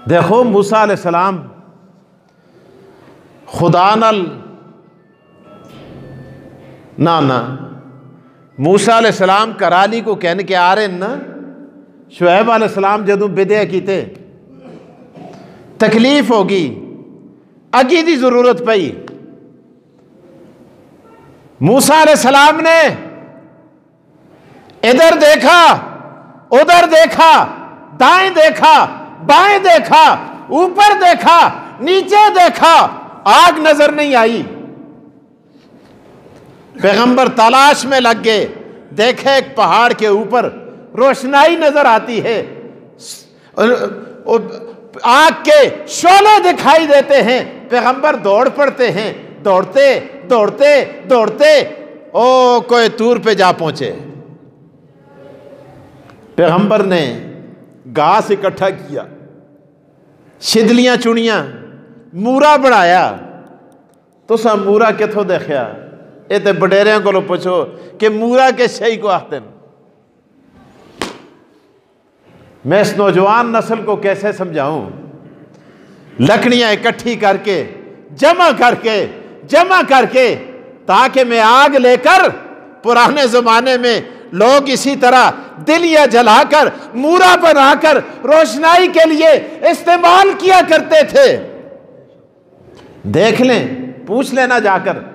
دیکھو موسیٰ علیہ السلام خدا نال نا موسیٰ علیہ السلام کرالی کو کہنے کے آ رہے نا شعیب علیہ السلام جدوں بدعہ کیتے تکلیف ہوگی اگی دی ضرورت پئی موسیٰ علیہ السلام نے ادھر دیکھا ادھر دیکھا دائیں دیکھا بائیں دیکھا اوپر دیکھا نیچے دیکھا آگ نظر نہیں آئی پیغمبر تلاش میں لگ گئے دیکھے ایک پہاڑ کے اوپر روشنائی نظر آتی ہے آگ کے شعلے دکھائی دیتے ہیں پیغمبر دوڑ پڑتے ہیں دوڑتے دوڑتے دوڑتے او کوئی طور پہ جا پہنچے پیغمبر نے گھاس اکٹھا کیا شدلیاں چنیاں مورا بنایا تو سا مورا کتوں دیکھا یہ تو بڈیریاں کو پوچھو کہ مورا کے شئی کو آختے ہیں میں اس نوجوان نسل کو کیسے سمجھاؤں لکڑیاں اکٹھی کر کے جمع کر کے تاکہ میں آگ لے کر پرانے زمانے میں لوگ اسی طرح دلیاں جلا کر مورا بنا کر روشنائی کے لیے استعمال کیا کرتے تھے دیکھ لیں پوچھ لینا جا کر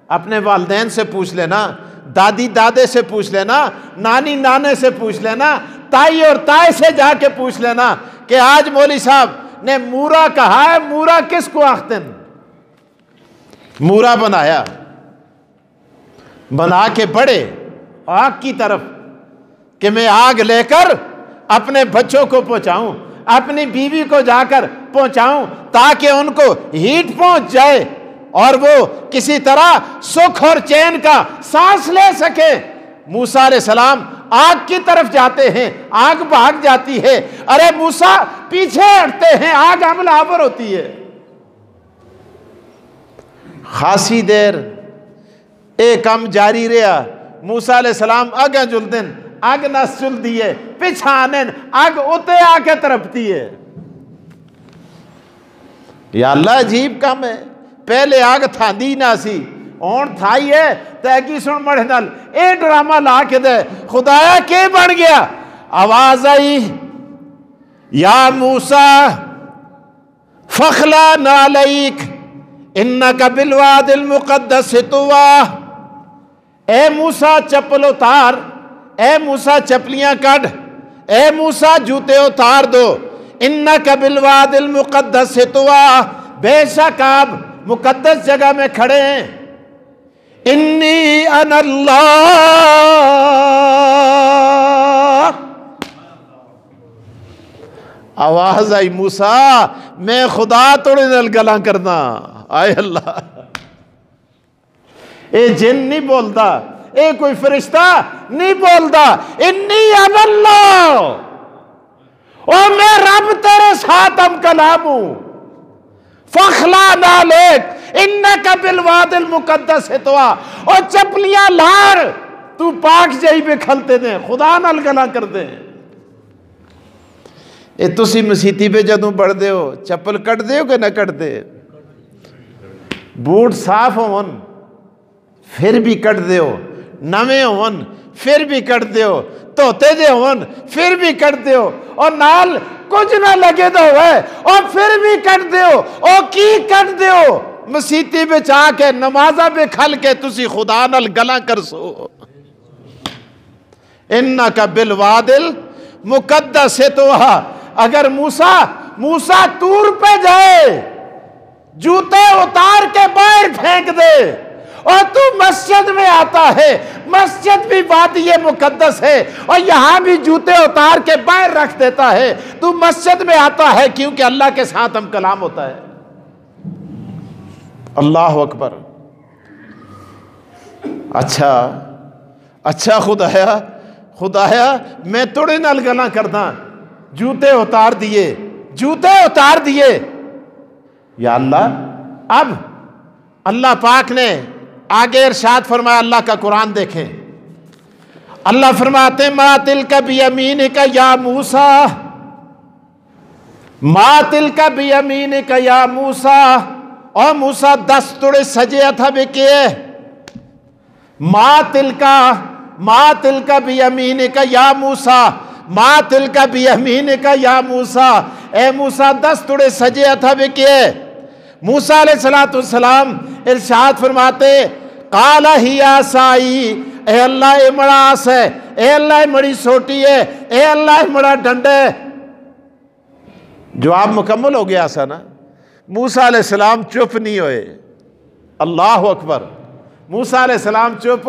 اپنے والدین سے پوچھ لینا دادی دادے سے پوچھ لینا نانی نانے سے پوچھ لینا تائی اور تائے سے جا کے پوچھ لینا کہ آج مولوی صاحب نے مورا کہا ہے مورا کس کو آختے ہیں مورا بنا کے بڑے آگ کی طرف کہ میں آگ لے کر اپنے بچوں کو پہنچاؤں اپنی بیوی کو جا کر پہنچاؤں تاکہ ان کو ہیٹ پہنچ جائے اور وہ کسی طرح سکھ اور چین کا سانس لے سکے موسیٰ علیہ السلام آگ کی طرف جاتے ہیں آگ بھاگ جاتی ہے ارے موسیٰ پیچھے ہٹتے ہیں آگ حملہ آور ہوتی ہے خاصی دیر ایک کام جاری رہا موسیٰ علیہ السلام اگ جل دن اگ نس جل دیئے پچھانن اگ اتے آ کے ترپتی ہے یا اللہ عجیب کام ہے پہلے آگ تھا دی نہ سی اون تھائی ہے تیکی سن مڑھ نل اے ڈرامہ لا کے دے خدایا کے بن گیا آواز آئی یا موسیٰ فخلا نالیک انکا بالواد المقدس طوا اے موسیٰ چپل اتار اے موسیٰ چپلیاں کڑ اے موسیٰ جوتے اتار دو انکا بالواد المقدس طوا بے شک آپ مقدس جگہ میں کھڑے ہیں انی انا اللہ آواز آئی موسیٰ میں خدا توڑے نل گلاں کرنا آئے اللہ اے جن نہیں بولتا اے کوئی فرشتہ نہیں بولتا انی انا اللہ اور میں رب تیرے ساتھ ہم کلام ہوں فخلا نالیک انکا بالواد المقدس طوا اور چپلیاں لار تو پاک جائی پہ کھلتے دیں خدا نال گلا کر دیں اے تسی مسیتی پہ جدوں بڑھ دے ہو چپل کٹ دے ہو کہ نہ کٹ دے بوٹ صاف ہون پھر بھی کٹ دے ہو نویں ہون پھر بھی کٹ دے ہو توتے دے ہون پھر بھی کٹ دے ہو اور نال کچھ نہ لگے دو ہے اور پھر بھی کٹ دے ہو اور کی کٹ دے ہو مسیتی پہ چاہ کے نمازہ پہ کھل کے تسی خدا نال گلاں کر سو انکا بالواد المقدس طوا اگر موسیٰ طور پہ جائے جوتے اتار کے باہر پھینک دے اور تو مسجد میں آتا ہے مسجد بھی وادی مقدس ہے اور یہاں بھی جوتے اتار کے باہر رکھ دیتا ہے تو مسجد میں آتا ہے کیونکہ اللہ کے ساتھ ہم کلام ہوتا ہے اللہ اکبر اچھا خدایا میں توڑے نال گلاں کردا جوتے اتار دیے یا اللہ اب اللہ پاک نے آگے ارشاد فرمایا اللہ کا قرآن دیکھیں اللہ فرماتے ما تلک بیمینک یا موسیٰ ما تلک بیمینک یا موسیٰ، او موسیٰ 10 توڑے سجے تھا بکے، ما تلک بیمینک یا موسیٰ، ما تلک بیمینک یا موسیٰ، اے موسیٰ 10 توڑے سجے تھا بکے۔ موسیٰ علیہ السلام ارشاد فرماتے قال ہی عصائی، اے اللہ یہ مڑا آس ہے، اے اللہ یہ مڑی سوٹی ہے، اے اللہ یہ مڑا ڈنڈ ہے۔ جواب مکمل ہو گیا سا نا۔ موسیٰ علیہ السلام چپ نہیں ہوئے، اللہ اکبر، موسیٰ علیہ السلام چپ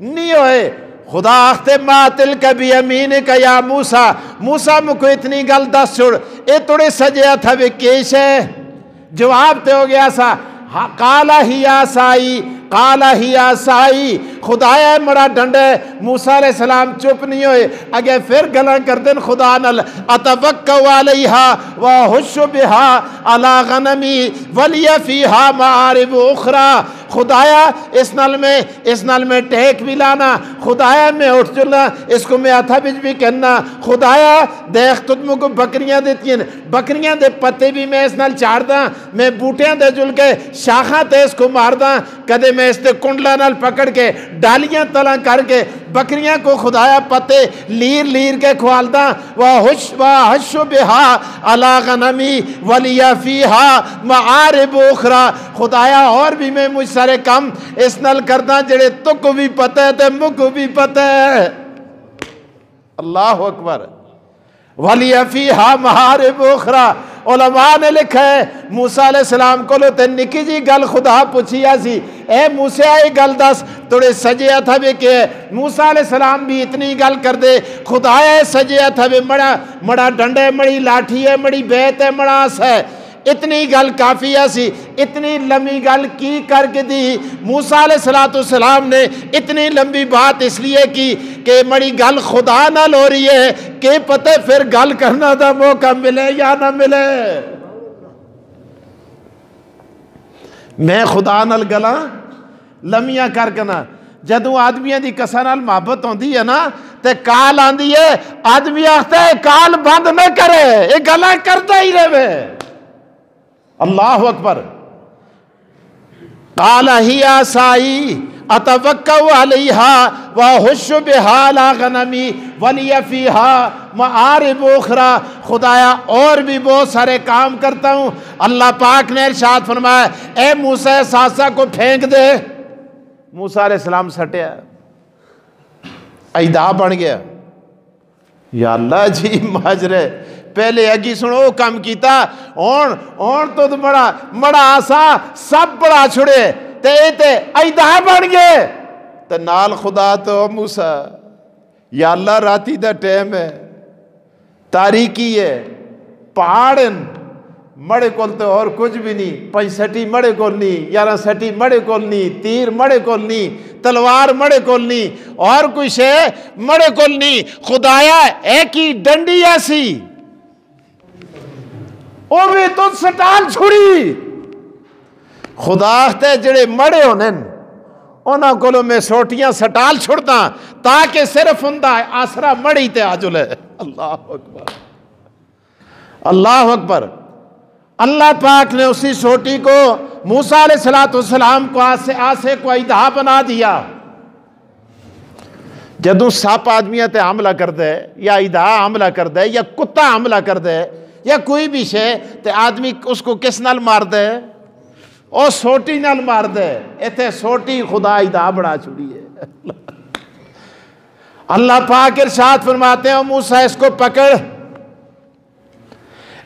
نہیں ہوئے۔ خدا آختے ما تلک بیمینک یا موسیٰ، موسیٰ مکو اتنی گل دس چھوڑ، اے توڑے سجیا تھا وہ کیش ہے؟ جواب تے ہو گیا سا قال ہی عصائی، قال ہی عصائی، خدایا مڑا ڈنڈے۔ موسیٰ علیہ السلام چپ نہیں ہوئے، اگے پھر گلاں کر دن خدا نل اتوکا علیہا وحش بہا علی غنمی ولی فیہا معارب اخرى، خدایا اس نل میں ٹیک بھی لانا، خدایا میں اٹھ چلنا، اس کو میں اتھا بج بھی کہنا، خدایا دیکھ تجھ کو بکریاں دیتی ہیں، بکریاں دے پتے بھی میں اس نل چاڑ دا، میں بوٹیاں دے جل کے شاخاں تے اس کو مار دا، کدے میں اس تے کنڈلا نال پکڑ کے ڈالیاں تلاں کر کے بکریاں کو خدایا پتے لیر لیر کے کھوال دا، وحش بہا علی غنمی ولی فیہا معارب اخرى، خدایا اور بھی میں مجھ سارے کام اس نال کردہ جڑے تو کو بھی پتہ ہے تے مکو بھی پتہ ہے۔ اللہ اکبر، ولی فیہا معارب اخرى۔ علماء نے لکھا ہے موسیٰ علیہ السلام کو لو تے نکی جی گل خدا پوچھیا سی، اے موسیٰ آئی گل دس توڑے سجیا تھا بے کہ موسیٰ علیہ السلام بھی اتنی گل کر دے، خدایا سجیا تھا بے مڑا ڈنڈے، مڑی لاٹھی ہے، مڑی بیت ہے، مڑا آس ہے، اتنی گل کافی سی۔ اتنی لمبی گل کی کر کے دی موسیٰ علیہ السلام نے؟ اتنی لمبی بات اس لیے کی کہ مڑی گل خدا نہ ہو رہی ہے کہ پتہ پھر گل کرنا دا موقع ملے یا نہ ملے۔ میں خدا نال گلاں لمیاں کر کے نا، جدوں آدمیاں دی کساں نال محبت ہوندی ہے نا تے کال آندی ہے، آدمی آختا ہے کال بند نہ کرے، یہ گلاں کرتا ہی رہے۔ اللہ اکبر، قال ہی عصائی اتوکا علیہا وحش بہا علی غنمی ولی فیہا معارب اخرى، خدایا اور بھی بہت سارے کام کرتا ہوں۔ اللہ پاک نے ارشاد فرمایا اے موسیٰ ساسا کو پھینک دے۔ موسیٰ علیہ السلام سٹیا، ایدا بن گیا۔ یا اللہ جی ماجرے، پہلے اگی سنو کم کیتا، اور تو بڑا آسا سب بڑا چھڑے تے ایدہ بن گئے تے نال خدا تو موسیٰ۔ یا اللہ راتی دا ٹیم ہے، تاریکی ہے، پہاڑن مڑے کول تو اور کچھ بھی نہیں، 65 مڑے کول نہیں، 11 مڑے کول نہیں، تیر مڑے کول نہیں، تلوار مڑے کول نہیں، اور کوئی شے مڑے کول نہیں، خدایا ایک ہی ڈنڈی ایسی او بھی تو سٹال چھڑی۔ خدا آختے جڑے مڑے ہونے انہاں کولوں میں سوٹیاں سٹال چھڑتا تاکہ صرف ہندہ آسرا مڑی تے آجلے۔ اللہ اکبر، اللہ اکبر۔ اللہ پاک نے اسی سوٹی کو موسیٰ علیہ السلام کو آسے کو ایدہ بنا دیا۔ جدوں ساپ آدمیاں تے حملہ کر دے یا ایدہ حملہ کر دے یا کتا حملہ کر دے یا کوئی بھی شے تے آدمی اس کو کس نال مار دے؟ او سوٹی نال مار دے۔ ایتھے سوٹی خدا ایدہ بڑا چھوڑی ہے۔ اللہ پاک ارشاد فرماتے ہیں موسیٰ اس کو پکڑ،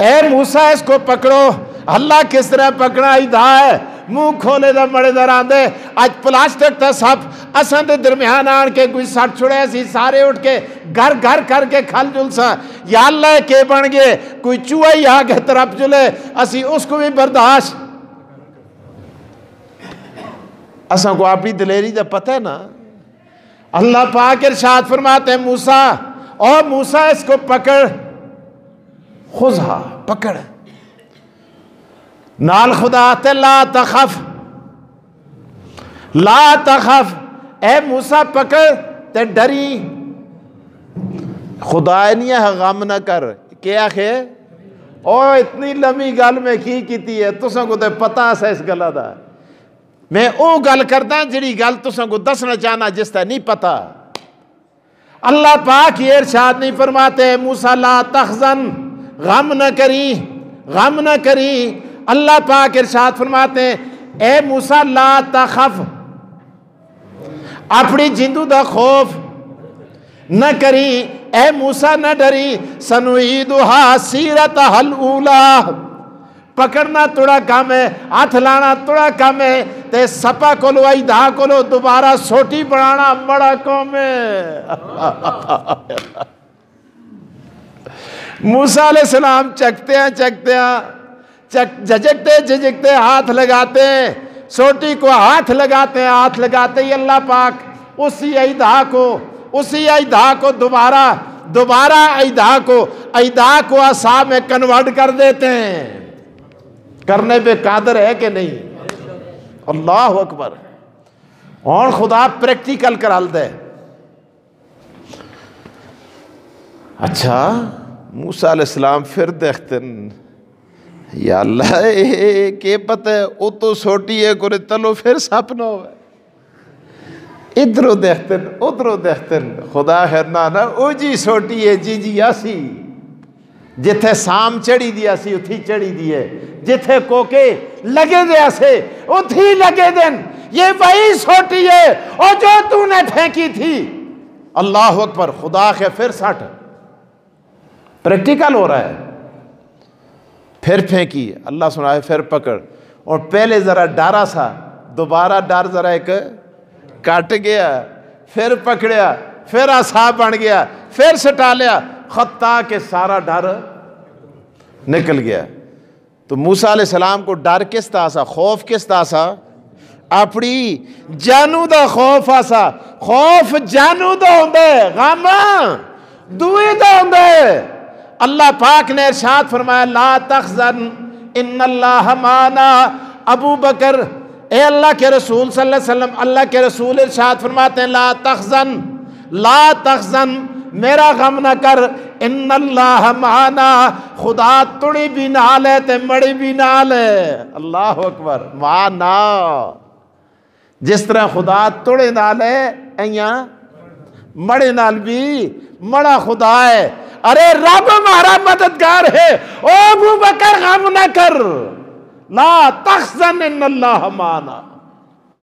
اے موسیٰ اس کو پکڑو۔ اللہ کس طرح پکڑا ایدہ ہے، منہ کھولے دا مڑے در آندے، آج پلاسٹک تا سپ اساں دے درمیان آن کے کوئی سٹ چھڑے سی، سارے اٹھ کے گھر گھر کر کے کھل جلسا۔ یا اللہ کے بن گئے، کوئی چوہا ہی آگے طرف جلے اسی اس کو بھی برداشت۔ اساں کو اپنی دلیری دا پتہ ہے نا۔ اللہ پاک ارشاد فرماتے ہیں موسیٰ، او موسیٰ اس کو پکڑ، خذھا پکڑ، نال خدا آتے لا تخف، لا تخف، اے موسیٰ پکڑ تے ڈری۔ خدا نہیں ہے غم نہ کر، کیا ہے اور اتنی لمبی گل میں کی کیتی ہے تساں کو تے پتہ سا اس گلا دا میں او گل کردا جڑی گل تساں کو دسنا چاہنا جس تے نہیں پتہ اللہ پاک یہ ارشاد نہیں فرماتے موسیٰ لا تحزن غم نہ کری غم نہ کری اللہ پاک ارشاد فرماتے ہیں اے موسیٰ لا تخف اپنی جندو دا خوف نہ کری اے موسیٰ نہ ڈری سنعیدھا سیرتھا الاولیٰ پکڑنا تھوڑا کام ہے ہاتھ لانا تھوڑا کام ہے تے سپا کولو ایدھا کولو دوبارہ سوٹی بڑھانا بڑا کام ہے موسیٰ علیہ السلام چکتے ہیں جھجکتے ہاتھ لگاتے ہیں سوٹی کو ہاتھ لگاتے ہی اللہ پاک اسی ایدھا کو دوبارہ ایدھا کو عصا میں کنورٹ کر دیتے ہیں کرنے پہ قادر ہے کہ نہیں اللہ اکبر اور خدا پریکٹیکل کرال دے اچھا موسیٰ علیہ السلام پھر دیکھتے ہیں یا اللہ کہ پتہ ہے او تو سوٹی ہے کرے تلو پھر سپنا ہوئے ادھروں دیکھتے ہیں ادھروں دیکھتے ہیں خدا خیرنا نا او جی سوٹی ہے جی آسی جتھے سام چڑی دیا سی اتھی چڑی دیئے جتھے کوکے لگے دیا سے اتھی لگے دن یہ وہی سوٹی ہے اور جو تو نے پھینکی تھی اللہ اکبر خدا کے پھر سٹ پریکٹیکل ہو رہا ہے پھر پھینکی اللہ سنائے پھر پکڑ اور پہلے ذرا ڈارا سا دوبارہ ڈار ذرا ایک کٹ گیا پھر پکڑیا پھر عصا بن گیا پھر سٹا لیا خطا کے سارا ڈر نکل گیا تو موسیٰ علیہ السلام کو ڈر کس طرح سا خوف کس طرح سا اپنی جانو دا خوف آسا خوف جانو دا ہوندے غم دوئی دا ہوندے اللہ پاک نے ارشاد فرمایا لا تحزن ان اللہ معنا ابو بکر اے اللہ کے رسول صلی اللہ علیہ وسلم اللہ کے رسول ارشاد فرماتے ہیں لا تحزن میرا غم نہ کر ان اللہ معنا خدا تڑی بھی نال ہے تے مڑی بھی نال ہے اللہ اکبر معنا جس طرح خدا تڑے نال ہے ایاں مڑے نال بھی مڑا خدا ہے ارے رب ہمارا مددگار ہے او ابو بکر غم نہ کر لا تحزن ان اللہ معنا